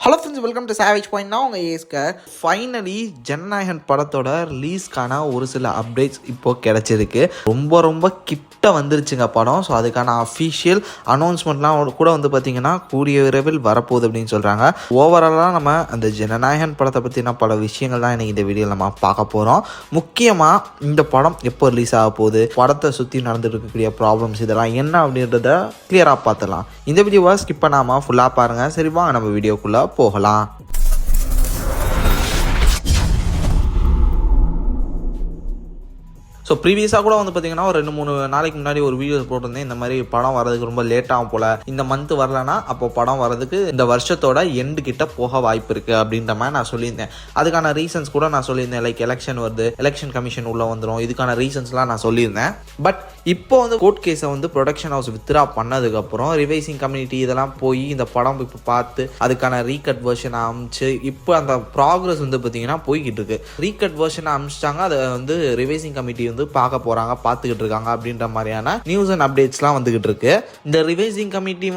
Hello friends, welcome to savage point. நான் உங்கள் ஏஸ்கர். Finally Jananayagan படத்தோட ரிலீஸ்க்கான ஒரு சில அப்டேட்ஸ் இப்போது கிடச்சிருக்கு. ரொம்ப கிட்ட வந்துருச்சுங்க படம். ஸோ அதுக்கான அஃபிஷியல் அனௌன்ஸ்மெண்ட்லாம் கூட பார்த்திங்கன்னா கூடிய விரைவில் வரப்போகுது அப்படின்னு சொல்கிறாங்க. ஓவராலாக நம்ம அந்த ஜனநாயகன் படத்தை பற்றின பல விஷயங்கள் தான் இன்றைக்கி இந்த வீடியோவில் நம்ம பார்க்க போகிறோம். முக்கியமாக இந்த படம் எப்போ ரிலீஸ் ஆக போகுது, படத்தை சுற்றி நடந்துட்டு இருக்கக்கூடிய ப்ராப்ளம்ஸ் இதெல்லாம் என்ன அப்படின்றத கிளியராக பார்த்துலாம். இந்த வீடியோவை ஸ்கிப் பண்ணாமல் ஃபுல்லாக பாருங்கள். சரி வாங்க நம்ம வீடியோக்குள்ளே போகலாம். ஸோ ப்ரீவியஸாக கூட பார்த்திங்கன்னா ஒரு 2-3 நாளைக்கு முன்னாடி ஒரு வீடியோ போட்டிருந்தேன். இந்த மாதிரி படம் வரதுக்கு ரொம்ப லேட்டாகும் போல், இந்த மந்த் வரலன்னா அப்போ படம் வரதுக்கு இந்த வருஷத்தோட எண்டு கிட்ட போக வாய்ப்பு இருக்குது அப்படின்ற மாதிரி நான் சொல்லியிருந்தேன். அதுக்கான ரீசன்ஸ் கூட நான் சொல்லியிருந்தேன். லைக் எலெக்ஷன் வருது, எலெக்ஷன் கமிஷன் உள்ளே வந்துடும், இதுக்கான ரீசன்ஸ்லாம் நான் சொல்லியிருந்தேன். பட் இப்போ கோர்ட் கேஸை ப்ரொடக்ஷன் ஹவுஸ் வித்ரா பண்ணதுக்கப்புறம் ரிவைசிங் கம்யூனிட்டி இதெல்லாம் போய் இந்த படம் இப்போ பார்த்து அதுக்கான ரீகட் வெர்ஷனை அமிச்சு இப்போ அந்த ப்ராக்ரஸ் பார்த்திங்கன்னா போய்கிட்டு இருக்கு. ரீகட் வெர்ஷனை அமிச்சிட்டாங்க, அதை ரிவைசிங் கமிட்டி பார்க்க போறாங்க, பார்த்துக்கிட்டு இருக்காங்க அப்படின்ற மாதிரியான நியூஸ் அண்ட் அப்டேட்ஸ்லாம் வந்துகிட்டு இருக்கு. இந்த ரிவைசிங் கமிட்டி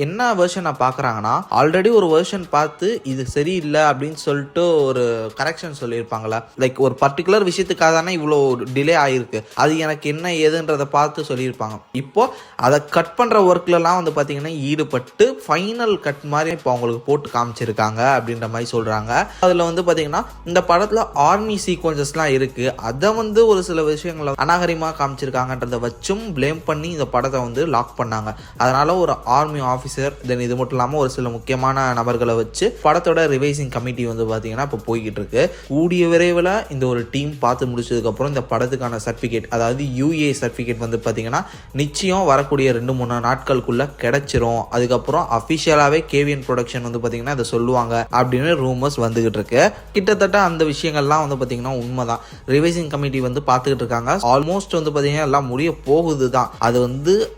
என்ன வெர்ஷனை பார்க்குறாங்கன்னா, ஆல்ரெடி ஒரு வெர்ஷன் பார்த்து இது சரியில்லை அப்படின்னு சொல்லிட்டு ஒரு கரெக்ஷன் சொல்லியிருப்பாங்களா, லைக் ஒரு பர்டிகுலர் விஷயத்துக்காக தானே இவ்வளோ டிலே ஆகிருக்கு, அது எனக்கு என்ன ஏதுன்றதை பார்த்து சொல்லியிருப்பாங்க. இப்போ அதை கட் பண்ணுற ஒர்க்லலாம் பார்த்தீங்கன்னா ஈடுபட்டு ஃபைனல் கட் மாதிரி இப்போ அவங்களுக்கு போட்டு காமிச்சிருக்காங்க அப்படின்ற மாதிரி சொல்கிறாங்க. அதில் பார்த்தீங்கன்னா இந்த படத்தில் ஆர்மி சீக்வன்சஸ்லாம் இருக்குது. அதை ஒரு சில விஷயங்களை அநாகரிகமாக காமிச்சிருக்காங்கன்றதை வச்சும் பிளேம் பண்ணி இந்த படத்தை லாக் பண்ணாங்க. அதனால ஒரு ஆர்மி ஆஃபீஸர், தென் இது மட்டும் இல்லாமல் ஒரு சில முக்கியமான நபர்களை வச்சு படத்தோட ரிவைசிங் கமிட்டி பார்த்தீங்கன்னா இப்போ போய்கிட்டு இருக்கு. கூடிய விரைவில் இந்த ஒரு டீம் பார்த்து முடிச்சதுக்கப்புறம் இந்த படத்துக்கான சர்டிஃபிகேட், அதாவது UA சர்டிஃபிகேட் பார்த்தீங்கன்னா நிச்சயம் வரக்கூடிய 2-3 நாட்களுக்குள்ள கிடைச்சிரும். அதுக்கப்புறம் அஃபிஷியலாகவே KVN ப்ரொடக்ஷன் பார்த்தீங்கன்னா இதை சொல்லுவாங்க அப்படின்னு ரூமர்ஸ் வந்துகிட்டு இருக்கு. கிட்டத்தட்ட அந்த விஷயங்கள்லாம் பார்த்தீங்கன்னா உண்மைதான். ரிவைசிங் கமிட்டி பார்த்துக்கிட்டு இருக்காங்க. ஆல்மோஸ்ட் பார்த்தீங்கன்னா எல்லாம் முடிய போகுது தான். அது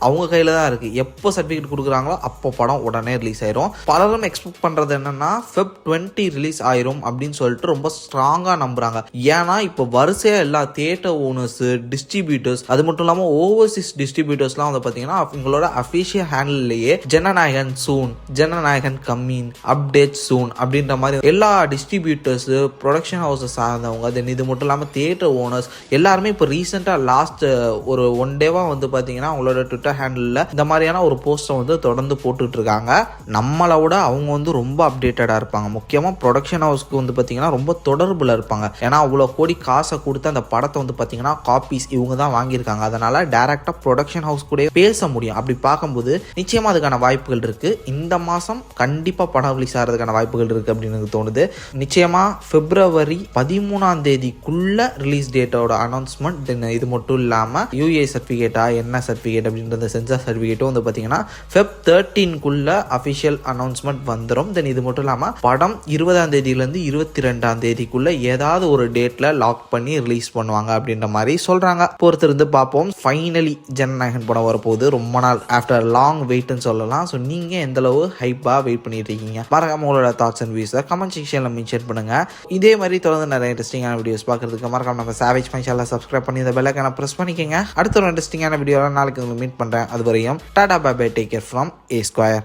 அவங்க கையில தான் இருக்கு. எப்போ சர்டிஃபிகேட் கொடுக்குறாங்களோ அப்போ படம் உடனே ரிலீஸ் ஆயிரும். பலரும் எக்ஸ்பெக்ட் பண்றது என்னன்னா Feb 20 ரிலீஸ் ஆயிரும் அப்படின்னு சொல்லிட்டு ரொம்ப ஸ்ட்ராங்கா நம்புறாங்க. ஏன்னா இப்போ வரிசையா எல்லா தியேட்டர் ஓனர்ஸ், டிஸ்ட்ரிபியூட்டர்ஸ், அது மட்டும் இல்லாமல் ஓவர்சீஸ் டிஸ்ட்ரிபியூட்டர்ஸ்லாம் பார்த்தீங்கன்னா அவங்களோட அஃபிஷியல் ஹேண்டில்லையே ஜனநாயகன் சூன், ஜனநாயகன் கம்மிங், அப்டேட் சூன் அப்படின்ற மாதிரி எல்லா டிஸ்ட்ரிபியூட்டர்ஸ், ப்ரொடக்ஷன் ஹவுஸஸ் சார்ந்தவங்க, தென் இது மட்டும் இல்லாமல் தியேட்டர் ஓனர்ஸ் எல்லாருமே இப்போ ரீசெண்டாக லாஸ்ட் ஒரு 1 டேவா பார்த்தீங்கன்னா அவங்களோட ட்விட்டர் ஹேண்டில் இந்த மாதிரியான ஒரு போஸ்ட்டை தொடர்ந்து போட்டுட்டு இருக்காங்க. நம்மளை விட அவங்க ரொம்ப அப்டேட்டடாக இருப்பாங்க. முக்கியமாக ப்ரொடக்ஷன் ஹவுஸ்க்கு பார்த்தீங்கன்னா ரொம்ப தொடர்பில் இருப்பாங்க. ஏன்னா அவ்வளோ கோடி காசை கொடுத்து அந்த படத்தை பார்த்தீங்கன்னா காப்பீஸ் இவங்க தான் வாங்கியிருக்காங்க. அதனால டேரெக்டாக ப்ரொடக்ஷன் ஹவுஸ் கூட பேச முடியும். அப்படி பார்க்கும்போது நிச்சயமாக அதுக்கான வாய்ப்புகள் இருக்குது. இந்த மாதம் கண்டிப்பாக படம் ரிலீஸ் ஆகிறதுக்கான வாய்ப்புகள் இருக்குது அப்படின்னு எனக்கு தோணுது. நிச்சயமாக February 13 ரிலீஸ் டேட்டோட அனௌன்ஸ்மெண்ட், தென் இது மட்டும் இல்லாமல் UA சர்டிஃபிகேட்டா என்ன சர்டிஃபிகேட் அப்படின்றது சென்சார் சர்டிஃபிகேட்டும் பார்த்தீங்கன்னா Feb 13 அஃபிஷியல் அனௌன்ஸ்மெண்ட் வந்துடும். தென் இது மட்டும் இல்லாமல் படம் 20 22 ஏதாவது ஒரு டேட்டில் லாக் பண்ணி ரிலீஸ் பண்ணுவாங்க அப்படின்ற மாதிரி சொல்கிறாங்க. பொறுத்திருந்து பார்ப்போம். ஃபைனலி ஜனநாயகன் படம் வரப்போகுது. ரொம்ப நாள் ஆஃப்டர் லாங் வெயிட்னு சொல்லலாம். ஸோ நீங்கள் எந்தளவு ஹைப்பாக வெயிட் பண்ணிட்டு இருக்கீங்க? மறக்காம உங்களோட தாட்ஸ் அண்ட் வியூஸை கமெண்ட் செக்ஷனில் மென்ஷன் பண்ணுங்கள். இதே மாதிரி தொடர்ந்து நிறைய இன்ட்ரெஸ்டிங்கான வீடியோஸ் பார்க்குறதுக்கு மறக்காம நம்ம சேவேஜ் பாயிண்ட் சேனலை சப்ஸ்கிரைப் பண்ணி இந்த பெல் ஐகானை பிரஸ் பண்ணிக்கங்க. அடுத்த ஒரு இன்ட்ரெஸ்டிங்கான வீடியோவில் நாளைக்கு உங்களுக்கு மீட் பண்ணுறேன். அது வரையும் டாடா bye bye, take care from A Square.